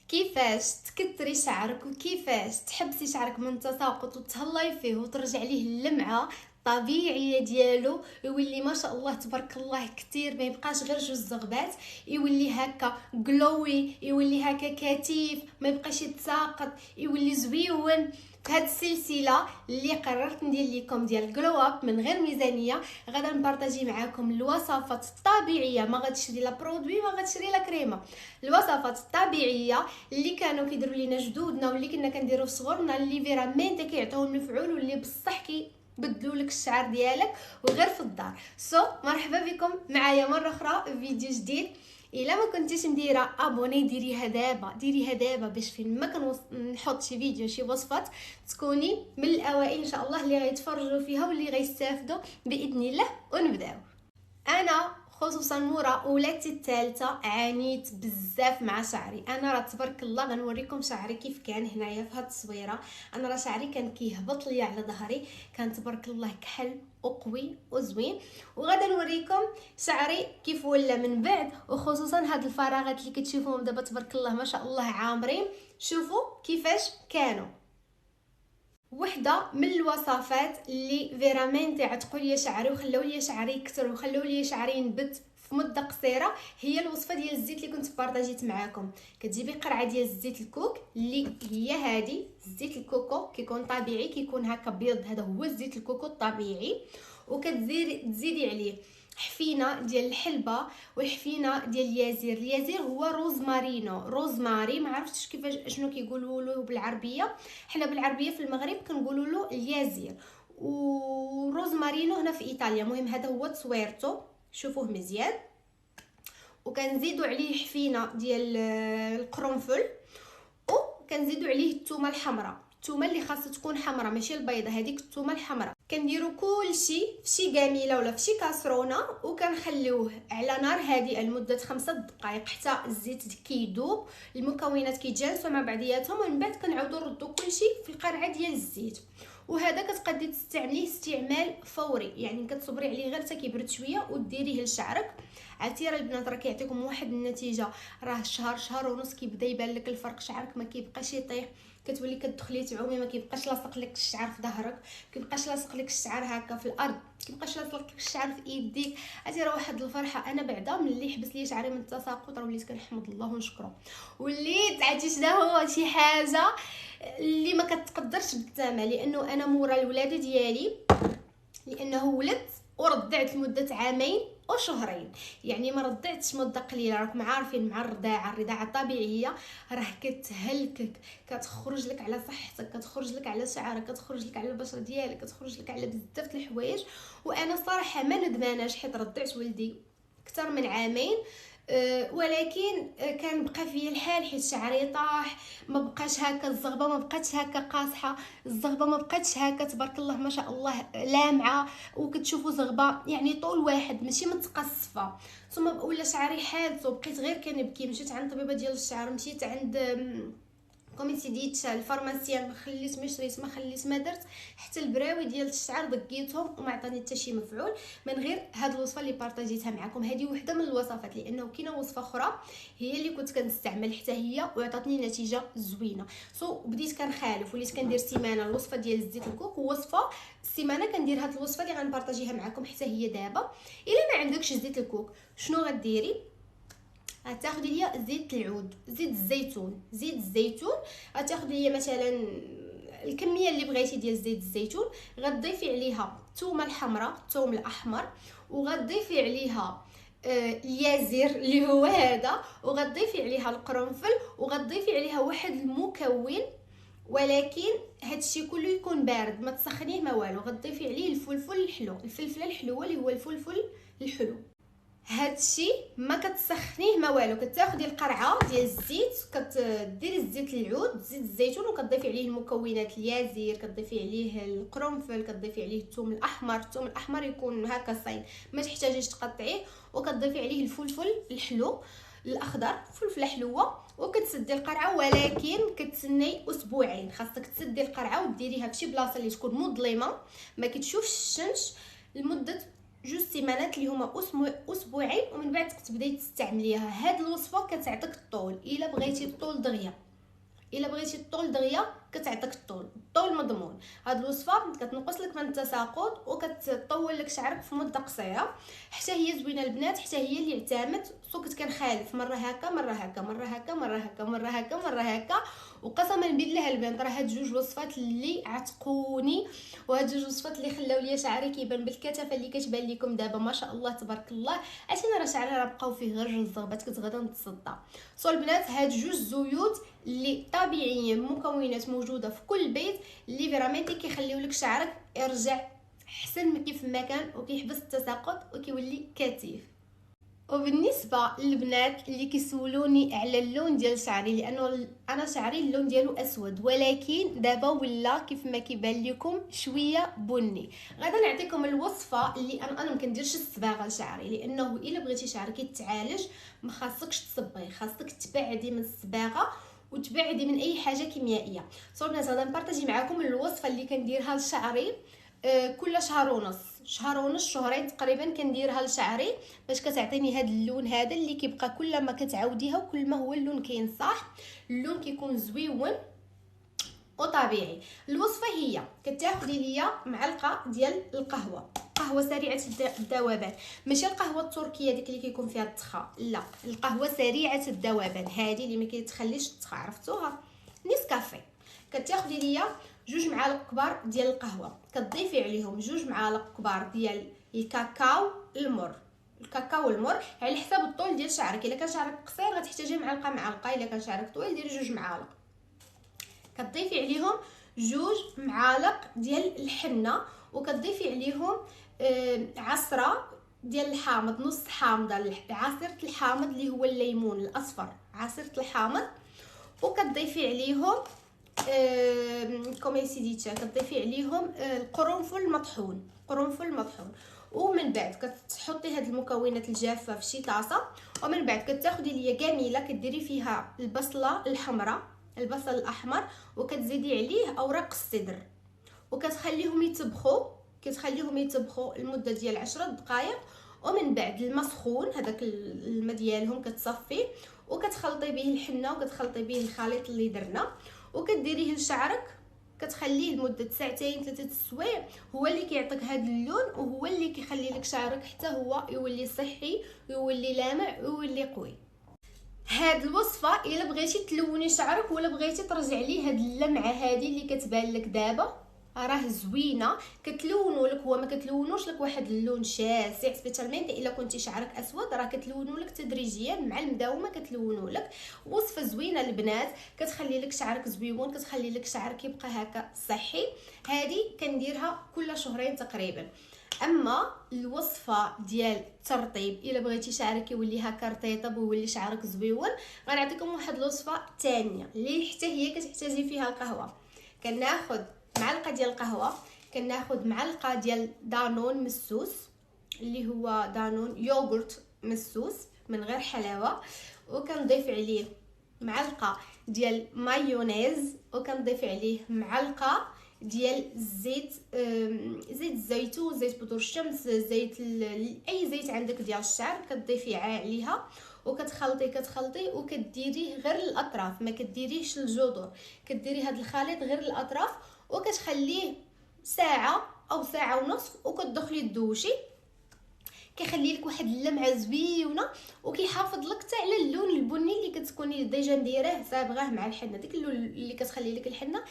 كيفاش تكتري شعرك وكيفاش تحبسي شعرك من التساقط وتهلاي فيه وترجع ليه اللمعه الطبيعيه ديالو، يولي ما شاء الله تبارك الله كتير، ما يبقاش غير جوج زغبات، يولي هكا جلوي، يولي هكا كثيف، ما يبقاش يتساقط، يولي زويون. هاد السلسله اللي قررت ندير لكم ديال جلو اب من غير ميزانيه، غادا نبارطاجي معاكم الوصفات الطبيعيه، ما غتشري لا برودوي، ما غتشري لا كريمه، الوصفات الطبيعيه اللي كانوا كيديروا لينا جدودنا واللي كنا كنديروا في صغرنا، اللي فيرامنت كيعطيو المفعول واللي بصح بدلوا لك الشعر ديالك وغير في الدار. مرحبا بكم معايا مره اخرى في فيديو جديد. الا ما كنتيش مديره ابوني ديريها دابا باش فين ما نحط شي فيديو شي وصفات تكوني من الاوائل ان شاء الله اللي غيتفرجوا فيها واللي غيستافدوا باذن الله. ونبداو. انا خصوصا مورا ولادتي الثالثه عانيت بزاف مع شعري. انا راه تبارك الله غنوريكم شعري كيف كان هنايا في هاد التصويره. انا راه شعري كان كيهبط ليا على ظهري، كان تبارك الله كحل وقوي وزوين، وغادا نوريكم شعري كيف ولا من بعد، وخصوصا هاد الفراغات اللي كتشوفوهم دابا تبارك الله ما شاء الله عامرين. شوفوا كيفاش كانوا. وحده من الوصفات اللي فيرامنتي عتقوا لي شعري وخلاو لي شعري يكثر وخلاو لي شعري ينبت في مده قصيره، هي الوصفه ديال الزيت اللي كنت بارطاجيت معاكم. كتجيبي قرعه ديال الزيت الكوك اللي هي هذه، زيت الكوكو كيكون طبيعي، كيكون هكا بيض، هذا هو الزيت الكوكو الطبيعي، وكتزيدي عليه حفينه ديال الحلبه والحفينه ديال اليازير هو روزماري، ما عرفتش كيفاش شنو كيقولوا له بالعربيه، حنا بالعربيه في المغرب كنقولوا له اليازير، وروزمارينو هنا في ايطاليا. المهم هذا هو تصويرته، شوفوه مزيان. وكنزيدوا عليه حفينه ديال القرنفل، وكنزيدوا عليه الثومه الحمراء، الثومه اللي خاصها تكون حمراء ماشي البيضه، هذيك الثومه الحمراء. كنديروا كلشي في شي كاميله ولا في شي كاسرونه، وكنخليوه على نار هادئه لمده 5 دقائق حتى الزيت كيذوب، المكونات كيتجانسوا مع بعضياتهم، ومن بعد كنعاودوا نردوا كلشي في القرعه ديال الزيت. وهذا كتقدري تستعمليه استعمال فوري، يعني كتصبري عليه غير حتى كيبرد شويه وديريه لشعرك. عرفتي راه البنات راه كيعطيكم واحد النتيجه، راه شهر ونص كيبدا يبان لك الفرق، شعرك ما كيبقاش يطيح، كتولي كتدخلي تعومي ما كيبقاش لاصق لك الشعر في ظهرك، كيبقاش لاصق لك الشعر هكا في الارض، كيبقاش لاصق لك الشعر في ايديك. عرفتي راه واحد الفرحه. انا بعدا ملي حبس لي شعري من التساقط راه وليت كنحمد الله ونشكره، وليت عرفتي شنو هو شي حاجه اللي ما كتقدرش بالثمن، لانه انا مورا الولاده ديالي، لانه ولدت ورضعت لمده عامين وشهرين، يعني ما رضعتش مده قليله. راكم عارفين مع الرضاعه الطبيعيه راه كتهلكك، كتخرج لك على صحتك، كتخرج لك على شعرك، كتخرج لك على البشره ديالك، كتخرج لك على بزاف د الحوايج. وانا صراحه ما ندماناش حيت رضعت ولدي اكثر من عامين، ولكن كان بقى فيا الحال حيت شعري طاح، ما بقاش هكا الزغبه، ما بقاتش هكا قاصحه، الزغبه ما بقاتش هكا تبارك الله ما شاء الله لامعه، وكتشوفوا زغبه يعني طول واحد ماشي متقصفه. ثم ولا شعري حادث وبقيت غير كنبكي. مشيت عند طبيبه ديال الشعر، مشيت عند كوميتي ديت الفارماسيان، ما خليت ما شريت ما خليت ما درت، حتى البراوي ديال الشعر دقيتهم وما عطاني حتى شي مفعول من غير هاد الوصفه اللي بارطاجيتها معكم. هذه وحده من الوصفات، لانه كاينه وصفه اخرى هي اللي كنت كنستعمل حتى هي وعطاتني نتيجه زوينه. بديت كنخالف، وليت كندير سيمانه الوصفه ديال الزيت الكوك، ووصفه السيمانه كندير هاد الوصفه اللي غنبارطاجيها معكم حتى هي دابا. الا ما عندكش زيت الكوك شنو غديري؟ غتاخدي ليا زيت العود، زيت الزيتون غتاخدي ليا مثلا الكميه اللي بغيتي ديال زيت الزيتون، غتضيفي عليها الثومه الحمراء، الثوم الاحمر، وغتضيفي عليها اليازير اللي هو هذا، وغتضيفي عليها القرنفل، وغتضيفي عليها واحد المكون، ولكن هادشي كله يكون بارد، ما تسخنيه ما والو. غتضيفي عليه الفلفل الحلو، الفلفله الحلوه اللي هو الفلفل الحلو. هادشي ما كتسخنيه ما والو، كتاخدي القرعه ديال الزيت، كديري الزيت العود، زيت الزيتون، وكتضيفي عليه المكونات اليازير، كتضيفي عليه القرنفل، كتضيفي عليه الثوم الاحمر يكون هكا صاين ما تحتاجيش تقطعيه، وكتضيفي عليه الفلفل الحلو الاخضر، فلفله حلوه، وكتسدي القرعه. ولكن كتسني اسبوعين، خاصك تسدي القرعه وديريها فشي بلاصه اللي تكون مظلمه ما كتشوفش الشمس لمده جوج سيمانات اللي هما اسبوعين، ومن بعد كتبداي تستعمليها. هاد الوصفه كتعطيك الطول. الا بغيتي الطول دغيا، الا بغيتي الطول دغيا كتعطيك الطول مضمون. هاد الوصفه كتنقص لك من التساقط وكتطول لك شعرك في مده قصيره. حتى هي زوينه البنات، حتى هي اللي اعتمد سوكت كنخالف مره هكا مره هكا مره هكا مره هكا مره هكا مره هكا. وقسما بالله البنات راه هاد جوج وصفات اللي عتقوني، وهاد جوج وصفات اللي خلاو ليا شعري كيبان بالكثافه اللي كتبان لكم دابا ما شاء الله تبارك الله. عشان راه شعري راه بقاو فيه غير جوج الزغبات كتغدا نتصدى. البنات هاد جوج زيوت اللي طبيعيه مكونات موجوده في كل بيت، اللي فريمون كيخليو لك شعرك يرجع احسن من كيف ما كان، وكيحبس التساقط وكيولي كثيف. وبالنسبه للبنات اللي كيسولوني على اللون ديال شعري، لانه انا شعري اللون ديالو اسود، ولكن دابا ولا كيف ما كيبان لكم شويه بني. غادا نعطيكم الوصفه اللي انا ما كنديرش الصباغه لشعري، لانه الا بغيتي شعرك يتعالج ما خاصكش تصبغي، خاصك تبعدي من الصباغه وتبعدي من اي حاجه كيميائيه. البنات غادا نبارطاجي معكم الوصفه اللي كنديرها لشعري كل شهر ونص، شهرين تقريبا كنديرها لشعري، باش كتعطيني هذا اللون هذا اللي كيبقى كل ما كتعاوديها وكل ما هو اللون كينصاح، اللون كيكون زويون وطبيعي. الوصفه هي كتاخدي ليا معلقه ديال القهوه، قهوه سريعه الذوبان، ماشي القهوه التركيه ديك اللي كيكون فيها التخا، لا القهوه سريعه الذوبان، هذه اللي ما كيتخليش التخا، عرفتوها؟ نيسكافي. كتاخدي ليا جوج معالق كبار ديال القهوه، كتضيفي عليهم جوج معالق كبار ديال الكاكاو المر. الكاكاو المر على حساب الطول ديال شعرك، الا كان شعرك قصير غتحتاجي معلقه، الا كان شعرك طويل ديري جوج معالق. كتضيفي عليهم جوج معالق ديال الحنه، وكتضيفي عليهم عصره ديال الحامض، نص حامضه، عصيره الحامض اللي هو الليمون الاصفر، عصيره الحامض. وكتضيفي عليهم كومي سيديتا، كتضيفي عليهم القرنفل المطحون، ومن بعد كتحطي هاد المكونات الجافه في شي طاسه، ومن بعد كتاخدي ليا كاميله كديري فيها البصله الحمراء، البصل الاحمر، وكتزيدي عليه اوراق السدر، وكتخليهم يتبخوا لمده ديال 10 دقائق. ومن بعد الماء سخون، هذاك الماء ديالهم كتصفيه وكتخلطي به الحنه وكتخلطي به الخليط اللي درنا، وكديريه لشعرك، كتخليه لمده ساعتين 3 السوايع، هو اللي كيعطيك هذا اللون، وهو اللي كيخلي لك شعرك حتى هو يولي صحي ويولي لامع ويولي قوي. هاد الوصفه الا بغيتي تلوني شعرك ولا بغيتي ترجع ليه هاد اللمعه هذه اللي كتبان لك دابا، راه زوينه، كتلونوا لك، هو ما كتلونوش لك واحد اللون شاسع، سبيشالمنت الا كنتي شعرك اسود راه كتلونوا لك تدريجيا مع المداومه، كتلونوا لك. وصفه زوينه البنات، كتخلي لك شعرك زويون، كتخلي لك شعرك يبقى هكا صحي. هذه كنديرها كل شهرين تقريبا. اما الوصفه ديال الترطيب، الا بغيتي شعرك يولي هكا رطيطب ويولي شعرك زويون، غنعطيكم واحد الوصفه ثانيه اللي حتى هي كتحتاجي فيها القهوه. كناخذ معلقه ديال القهوه، كناخذ معلقه ديال دانون مسوس، اللي هو دانون يوغورت مسوس من غير حلاوه، وكنضيف عليه معلقه ديال مايونيز، وكنضيف عليه معلقه ديال زيت الزيتون، زيت بودر الشمس، زيت اي زيت عندك ديال الشعر كتضيفيه عليها، وكتخلطي وكديريه غير الاطراف، ما كديريهش الجذور، كديري هذا الخليط غير الاطراف، وكتخليه ساعه او ساعه ونصف، وكتدخلي تدوشي، كيخلي لك واحد اللمعه زويونه، وكيحافظ لك حتى على اللون البني اللي كتكوني ديجا دايراه صابغاه مع الحنه، ديك اللون اللي كتخلي لك الحنه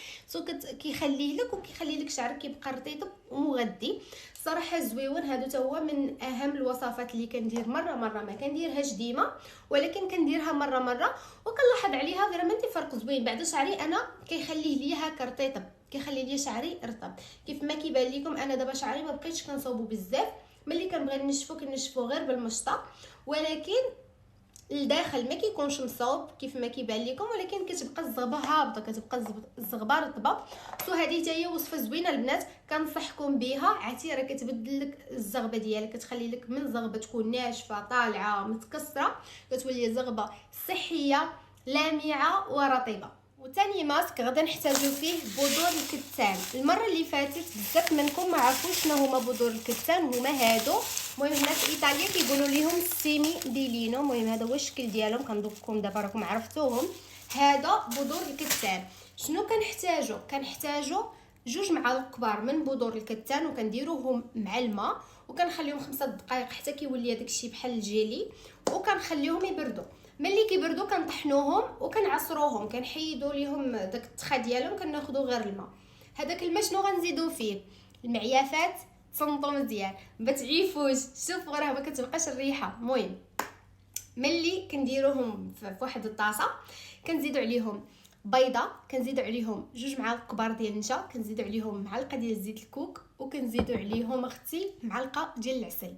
كيخليه لك، وكيخلي لك شعرك كيبقى رطيب ومغذي. صراحه زويون هادو تا هو من اهم الوصفات اللي كندير مره ما كنديرهاش ديما، ولكن كنديرها مره وكنلاحظ عليها فريمون فرق زوين. بعد شعري انا كيخليه ليا هكا رطيب، كيخلي ليا شعري رطب. كيف ما كيبان لكم انا دابا شعري ما بقيتش كنصوبو بزاف، ملي كنبغي كنشفو غير بالمشطه، ولكن الداخل ما كيكونش مصوب كيف ما كيبان لكم، ولكن كتبقى الزغبه هابطه، كتبقى الزغبه رطبه. هذه حتى هي وصفه زوينه البنات، كنصحكم بها، عتيره كتبدل لك الزغبه ديالك، كتخلي لك من زغبه تكون ناشفه طالعه متكسره، كتولي زغبه صحيه لامعه ورطبه. وثاني ماسك غادي نحتاجو فيه بذور الكتان. المره اللي فاتت بزاف منكم ما عرفوش شنو هما بذور الكتان، هما هادو. المهم هنا في ايطاليا كيقولوا ليهم سيمي دي لينو. المهم هذا هو الشكل ديالهم، كنذوقكم دابا راكم عرفتوهم. هذا بذور الكتان. شنو كنحتاجو 2 معالق كبار من بذور الكتان، وكنديروهم مع الماء وكنخليهم 5 دقائق حتى كيولي هذاك الشيء بحال الجيلي، وكنخليهم يبردوا. ملي كيبردوا كنطحنوهم وكنعصروهم، كنحيدوا ليهم داك التخا ديالهم، كناخذوا غير الماء. هذاك الماء شنو غنزيدوا فيه؟ المعيافات تصنطوا مزيان، ما تعيفوش. شوفوا راه ما كتبقاش الريحه. المهم ملي كنديروهم في واحد الطاسه، كنزيدوا عليهم بيضه، كنزيدوا عليهم 2 معالق كبار ديال النشا، كنزيدوا عليهم معلقه ديال زيت الكوك، وكنزيدوا عليهم اختي معلقه ديال العسل،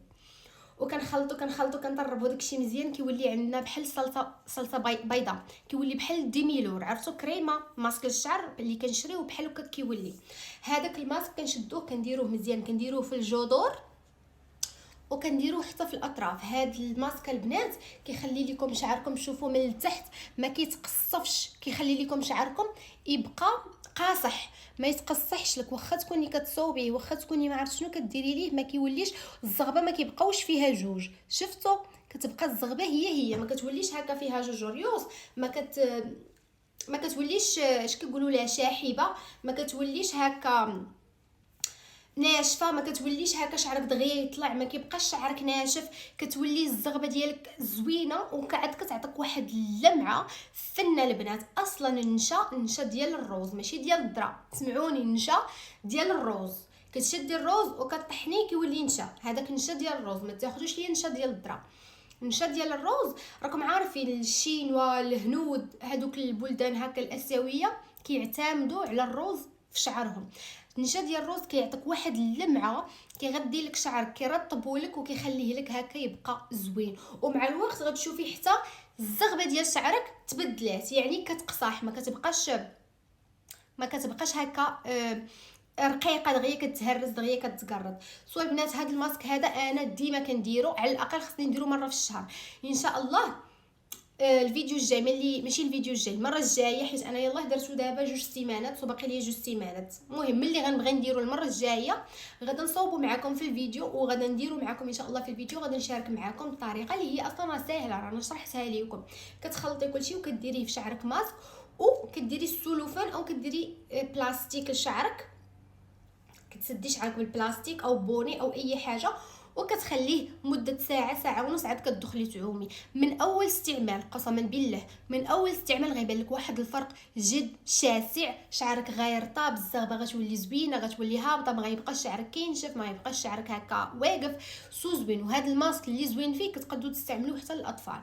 وكنخلطوا كنطربوا داكشي مزيان. كيولي عندنا بحال صلصه بيضاء، كيولي بحال ديميلور. عرفتوا كريمه ماسك الشعر اللي كنشريو بحال هكا كيولي. هذاك الماسك كنشدوه كنديروه مزيان، كنديروه في الجذور وكنديروه حتى في الاطراف. هاد الماسك البنات كيخلي لكم شعركم، شوفوا من التحت ما كيتقصفش، كيخلي لكم شعركم يبقى قاصح، ما يتقصحش لك. واخا تكوني كتصوبيه، واخا تكوني ما عرفت شنو كديري ليه، ما كيوليش الزغبه، ما كيبقاوش فيها جوج. شفتوا؟ كتبقى الزغبه هي ما كتوليش هكا فيها جوج ريوس، ما كتوليش اش كيقولوا لها شاحبه، ما كتوليش هكا ناشفه، ما كتوليش هكا شعرك دغيا يطلع، ما كيبقاش شعرك ناشف. كتولي الزغبه ديالك زوينه وكعاد كتعطيك واحد اللمعه فنه. البنات اصلا النشا ديال الروز ماشي ديال الذره، سمعوني، النشا ديال الروز. كتشدي الروز وكطحنيه كيولي نشا، هذاك النشا ديال الروز، ما تاخذوش ليا النشا ديال الذره. النشا ديال الروز راكم عارفين الشينوا، الهنود، هذوك البلدان هكا الاسيويه كيعتمدوا على الروز في شعرهم. النشا ديال الروز كيعطيك واحد اللمعه، كيغدي لك شعرك، كيرطبو لك وكيخليه لك هكا يبقى زوين. ومع الوقت غتشوفي حتى الزغبه ديال شعرك تبدلات، يعني كتقصح، ما كتبقاش هكا رقيقه دغيا كتهرس دغيا كتقرض. سوا البنات هذا الماسك هذا انا ديما كنديرو، على الاقل خصني نديرو مره في الشهر ان شاء الله. الفيديو الجاي ماشي الفيديو الجاي، المره الجايه، حيت انا يلاه درتو دابا 2 سيمانات وباقي لي 2 سيمانات. المهم ملي غنبغي نديرو المره الجايه غادا نصوبو معكم في الفيديو، وغادا نديرو معكم ان شاء الله في الفيديو. غادا نشارك معكم الطريقه اللي هي اصلا ساهله، رانا شرحتها لكم. كتخلطي كلشي وكديريه في شعرك ماسك، وكديري السلوفان او كديري بلاستيك لشعرك، كتسدي شعرك بالبلاستيك او بوني او اي حاجه، وكتخليه مده ساعه ونص، عاد كتدخلي تعومي. من اول استعمال قسما بالله، من اول استعمال غيبان لك واحد الفرق جد شاسع. شعرك غيرطاب، الزغبه غتولي زوينه، غتولي هابطه، ما غيبقاش شعرك كينشف، ما غيبقاش شعرك هكا واقف. زوين. وهذا الماسك اللي زوين فيه كتقدروا تستعملوه حتى للاطفال.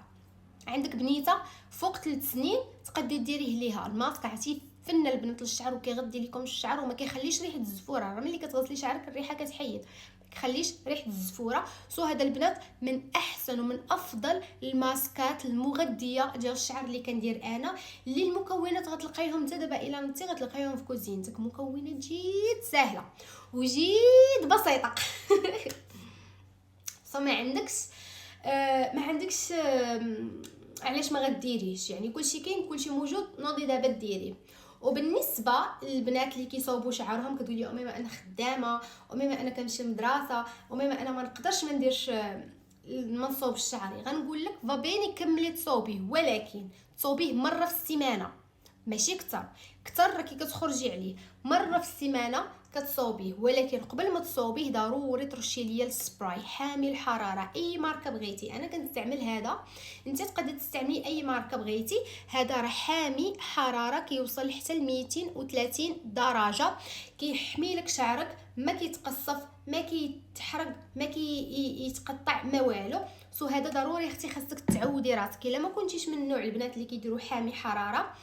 عندك بنيته فوق 3 سنين تقدري ديريه ليها الماسك، عرفتي فن البنات للشعر، وكيغدي لكم الشعر وما كيخليش ريحه الزفوره. راه ملي كتغسلي شعرك الريحه كتحيد، ما كيخليش ريحه الزفوره. هذا البنات من احسن ومن افضل الماسكات المغذيه ديال الشعر اللي كندير انا، اللي المكونات غتلقايهم انت دابا الا نتي غتلقايهم في كوزينتك، مكونات جد سهله وجد بسيطه. ما عندكش علاش ما غديريش، يعني كلشي كاين، كلشي موجود، نوضي دابا ديريه. وبالنسبه للبنات اللي كيصاوبوا شعرهم كتقولي امي ما انا خدامه، امي ما انا كنمشي للمدرسه، امي ما انا ما نقدرش ما نديرش ما نصوبش شعري، غنقول لك فابيني كملي تصوبيه، ولكن تصوبيه مره في السيمانه ماشي كتر راكي كتخرجي عليه. مره في السيمانه كتصوبيه، ولكن قبل ما تصوبيه ضروري ترشي ليا السبراي حامي الحراره، اي ماركه بغيتي. انا كنستعمل هذا، انت تقدري تستعملي اي ماركه بغيتي. هذا راه حامي حراره، كيوصل حتى ل 230 درجه، كيحمي لك شعرك، ما كيتقصف، ما كيتحرق، ما كيتقطع، ما والو. هذا ضروري اختي خاصك تعودي راسك. الا ما كنتيش من نوع البنات اللي كيديروا حامي حراره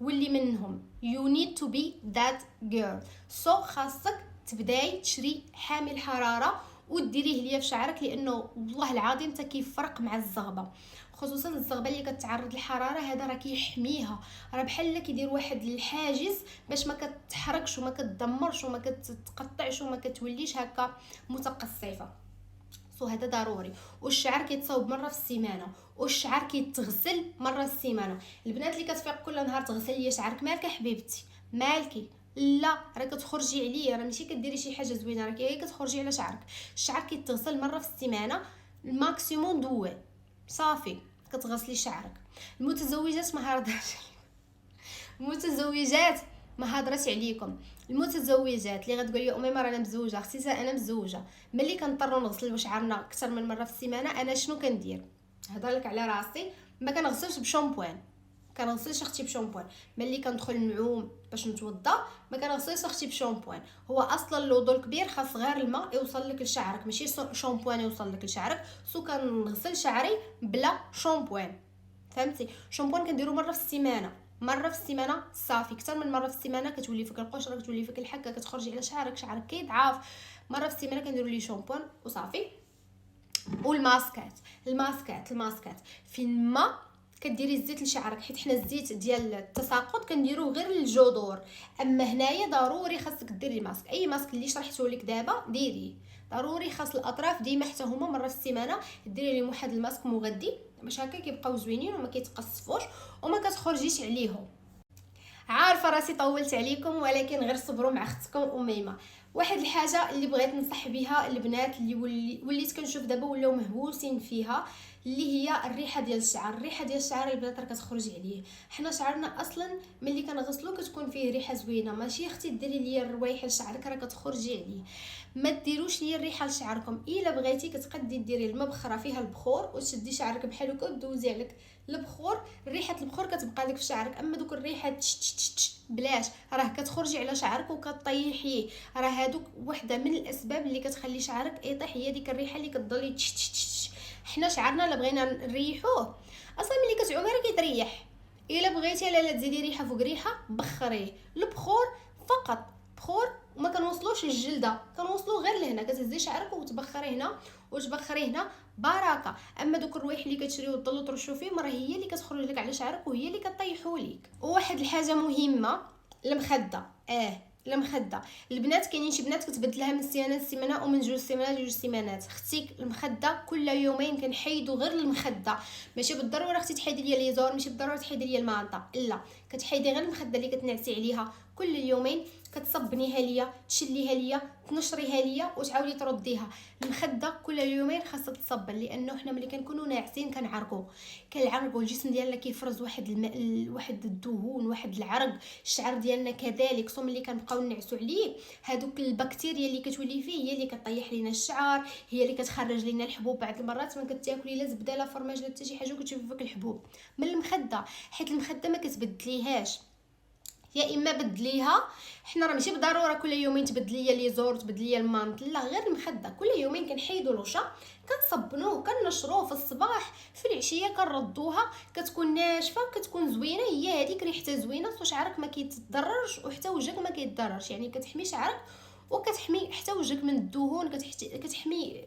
واللي منهم you need to be that girl. خاصك تبداي تشري حامي الحراره وديريه ليا في شعرك، لانه والله العظيم حتى كيفرق مع الزغبه، خصوصا الزغبه اللي كتعرض للحراره. هذا راه كيحميها، راه بحال كيدير واحد الحاجز باش ما كتحرقش وما كتدمرش وما كتقطعش وما كتوليش هكا متقصفه. هذا ضروري. والشعر كيتصاوب مره في السيمانه، والشعر كيتغسل مره في السيمانه. البنات اللي كتفيق كل نهار تغسل ليا شعرك، مالك حبيبتي مالكي؟ لا راه كتخرجي عليا، راه ماشي كديري شي حاجه زوينه، راه كتخرجي على شعرك. الشعر كيتغسل مره في السيمانه الماكسيموم دوال صافي كتغسلي شعرك. المتزوجات ما هضرش المتزوجات ما هضرش عليكم. المتزوجات اللي غتقول لي اميمه رانا مزوجه، اختي انا مزوجه، ملي كنضطروا نغسلوا شعرنا اكثر من مره في السيمانه انا شنو كندير؟ هضر لك على راسي، ما كنغسلش بشامبوان، كنغسلش اختي بشامبوان. ملي كندخل نعوم باش نتوضا ما كنغسلش اختي بشامبوان. هو اصلا الوضو الكبير خاص غير الماء يوصل لك لشعرك، ماشي شامبوان يوصل لك لشعرك. كنغسل شعري بلا شامبوان، فهمتي؟ شامبوان كنديرو مره في السيمانه، مره في السيمانه صافي. اكثر من مره في السيمانه كتولي فيك القشره، كتولي فيك الحكه، كتخرجي على شعرك كيضعف. مره في السيمانه كنديروا ليه شامبوان وصافي. والماسكات فين ما كديري الزيت لشعرك، حيت حنا الزيت ديال التساقط كنديروه غير للجذور، اما هنايا ضروري خاصك ديري ماسك. اي ماسك اللي شرحته لك دابا ديري، ضروري خاص الاطراف ديما حتى هما مره في السيمانه ديري لهم واحد الماسك مغذي باش هكا كيبقاو زوينين وما كيتقصفوش وما كتخرجيش عليهم. عارفه راسي طولت عليكم، ولكن غير صبروا مع اختكم اميمه. واحد الحاجه اللي بغيت ننصح بها البنات اللي وليت كنشوف دابا ولاو مهووسين فيها، اللي هي الريحه ديال الشعر. الريحه ديال الشعر البنات راه كتخرج عليه. حنا شعرنا اصلا ملي كنغسلو كتكون فيه ريحه زوينه، ماشي اختي ديري ليا الروايح لشعرك راه كتخرجي عليه. ما ديروش ليا الريحه لشعركم. الا بغيتي كتقدي ديري المبخره فيها البخور وتشدي شعرك بحال هكا ودوزي عليك البخور، ريحه البخور كتبقى لك في شعرك. اما دوك الريحه بلاش، راه كتخرجي على شعرك وكطيحيه. راه هادوك وحده من الاسباب اللي كتخلي شعرك يطيح، هي ديك الريحه اللي كتضلي حنا شعرنا لا بغينا نريحوه اصلا ملي كتعومي راه كيتريح. الا بغيتي لا تزيدي ريحه فوق ريحه بخريه. البخور فقط بخور، وما كنوصلوش للجلده، كنوصلو غير لهنا. كتهزي شعرك وتبخري هنا وتبخري هنا بركه. اما دوك الروايح اللي كتشريو وتضلوا ترشوا فيهم راه هي اللي كتخرج لك على شعرك وهي اللي كطيحوا لك. وواحد الحاجه مهمه، المخده. المخده البنات كاينين شي بنات كتبدلها من سيمانه لسيمانه ومن جوج سيمانات لجوج سيمانات. اختي المخده كل يومين كنحيدوا غير المخده، ماشي بالضروره اختي تحيدي ليا ليزور، ماشي بالضروره تحيدي ليا المانطه، لا كتحيدي غير المخده اللي كتنعسي عليها كل يومين. كتصبنيها ليا، تشليها ليا، تنشريها ليا وتعاودي ترديها. المخده كل يومين خاصها تصبن، لانه حنا ملي كنكونوا ناعسين كنعرقوا الجسم ديالنا كيفرز واحد الدهون، واحد العرق. الشعر ديالنا كذلك، صوم اللي كنبقاو نعسوا عليه هذوك البكتيريا اللي كتولي فيه هي اللي كطيح لينا الشعر، هي اللي كتخرج لينا الحبوب. بعض المرات ما كتاكلي لا زبده لا فرماج لا حتى شي حاجه وكتشوفي فيك الحبوب من المخده، حيت المخده ما كتبدليهاش. يا اما بدليها، حنا راه ماشي بالضروره كل يومين تبدلي لي زور تبدلي لي المانط، لا غير المخده كل يومين كنحيدوا لوشا كنصبنوه كنشروه في الصباح، في العشيه كنردوها كتكون ناشفه كتكون زوينه. هي هذيك ريحتها زوينه، شعرك ما كيتضررش وحتى وجهك ما كيتضررش، يعني كتحمي شعرك وكتحمي حتى وجهك من الدهون، كتحمي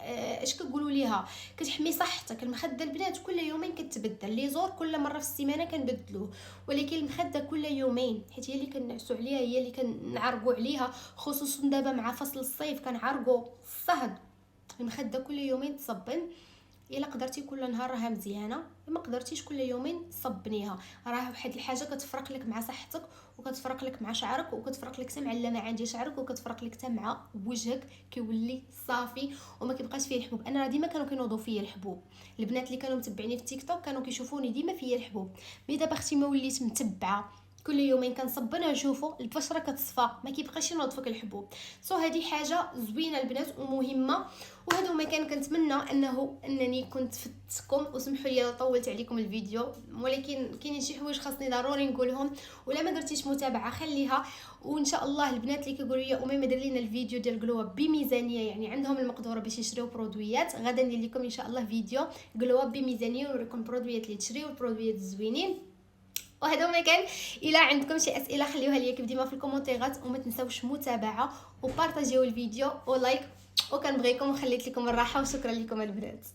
اش كنقولوا ليها، كتحمي صحتك. المخده البنات كل يومين كتبدل، لي زور كل مره في السيمانه كنبدلوه، ولكن المخده كل يومين، حيت هي اللي كنعسوا عليها، هي اللي كنعرقوا عليها، خصوصا دابا مع فصل الصيف كنعرقوا الصهد. المخده كل يومين تصبن. الا قدرتي كل نهار راها مزيانه، ما قدرتيش كل يومين صبنيها. راه واحد الحاجه كتفرق لك مع صحتك وكتفرق لك مع شعرك وكتفرق لك حتى مع اللمعان ديال شعرك وكتفرق لك حتى مع وجهك، كيولي صافي وما كيبقاش فيه الحبوب. انا ديما كانوا كينوضوا فيا الحبوب، البنات اللي كانوا متبعيني في تيك توك كانوا كيشوفوني ديما فيا الحبوب. مي دابا اختي ما وليت متبعه كل يومين كنصبنها، شوفوا البشره كتصفى ما كيبقاش ينوض فيك الحبوب. هذه حاجه زوينه البنات ومهمه. وهذا ما كنتمنى انني كنت فدتكم، وسمحوا لي طولت عليكم الفيديو، ولكن كاينين شي حوايج خاصني ضروري نقولهم. ولا ما درتيش متابعه خليها. وان شاء الله البنات اللي كيقولوا لي امي دير لينا الفيديو ديال جلوه بميزانيه، يعني عندهم المقدوره باش يشريو برودويات، غدا ندير لكم ان شاء الله فيديو جلوه بميزانيه ونوريكم برودويات اللي تشريو والبرودويات الزوينين. وهذا ما كان. الى عندكم شي اسئله خليوها لي كيف ديما في الكومونتيرات، وما تنساوش متابعه وبارطاجيو الفيديو ولايك، وكنبغيكم وخليت لكم الراحه وشكرا لكم البنات.